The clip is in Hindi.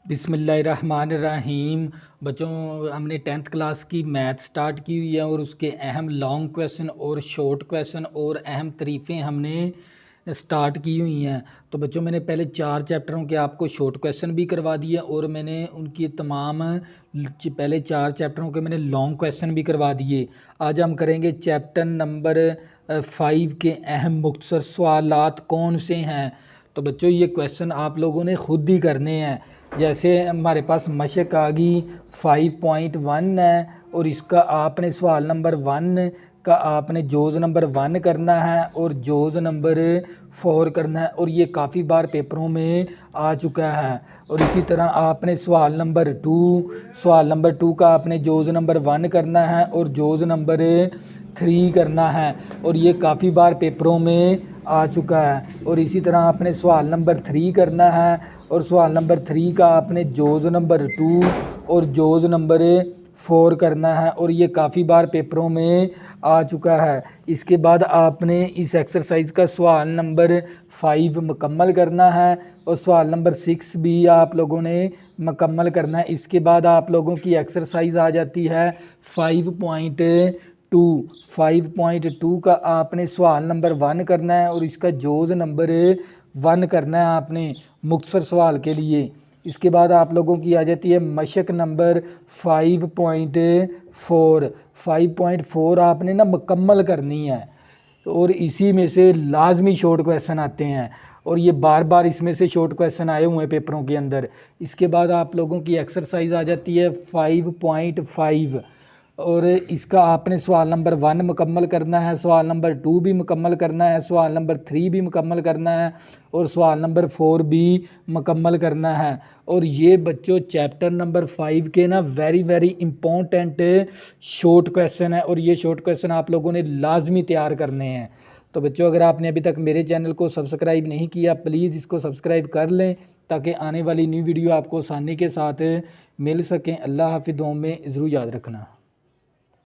बिस्मिल्लाहिर्रहमानिर्रहीम। बच्चों, हमने 10th क्लास की मैथ स्टार्ट की हुई है और उसके अहम लॉन्ग क्वेश्चन और शॉर्ट क्वेश्चन और अहम तरीफ़ें हमने स्टार्ट की हुई हैं। तो बच्चों, मैंने पहले 4 चैप्टरों के आपको शॉर्ट क्वेश्चन भी करवा दिए और मैंने उनकी तमाम पहले 4 चैप्टरों के मैंने लॉन्ग क्वेश्चन भी करवा दिए। आज हम करेंगे चैप्टर नंबर 5 के अहम मुख्तसर सवालात कौन से हैं। तो बच्चों, ये क्वेश्चन आप लोगों ने ख़ुद ही करने हैं। जैसे हमारे पास मशक आ गई 5.1 है और इसका आपने सवाल नंबर 1 का आपने जोज़ नंबर 1 करना है और जोज़ नंबर 4 करना है और ये काफ़ी बार पेपरों में आ चुका है। और इसी तरह आपने सवाल नंबर 2 का आपने जोज़ नंबर 1 करना है और जोज़ नंबर 3 करना है और ये काफ़ी बार पेपरों में आ चुका है। और इसी तरह आपने सवाल नंबर 3 करना है और सवाल नंबर 3 का आपने जोज़ नंबर 2 और जोज़ नंबर 4 करना है और ये काफ़ी बार पेपरों में आ चुका है। इसके बाद आपने इस एक्सरसाइज का सवाल नंबर 5 मुकम्मल करना है और सवाल नंबर 6 भी आप लोगों ने मुकम्मल करना है। इसके बाद आप लोगों की एक्सरसाइज आ जाती है 5.2 का आपने सवाल नंबर 1 करना है और इसका जोज़ नंबर 1 करना है आपने मुख्तसर सवाल के लिए। इसके बाद आप लोगों की आ जाती है मशक नंबर 5.4 आपने ना मुकम्मल करनी है और इसी में से लाजमी शॉर्ट क्वेश्चन आते हैं और ये बार बार इसमें से शॉर्ट क्वेश्चन आए हुए हैं पेपरों के अंदर। इसके बाद आप लोगों की एक्सरसाइज आ जाती है 5.5 और इसका आपने सवाल नंबर 1 मुकम्मल करना है, सवाल नंबर 2 भी मुकम्मल करना है, सवाल नंबर 3 भी मुकम्मल करना है और सवाल नंबर 4 भी मुकम्मल करना है। और ये बच्चों चैप्टर नंबर 5 के ना वेरी इम्पोर्टेंट शॉर्ट क्वेश्चन है और ये शॉर्ट क्वेश्चन आप लोगों ने लाजमी तैयार करने हैं। तो बच्चों, अगर आपने अभी तक मेरे चैनल को सब्सक्राइब नहीं किया, प्लीज़ इसको सब्सक्राइब कर लें ताकि आने वाली न्यू वीडियो आपको आसानी के साथ मिल सकें। अल्लाह हाफ़िज़, दुआ में ज़रूर याद रखना।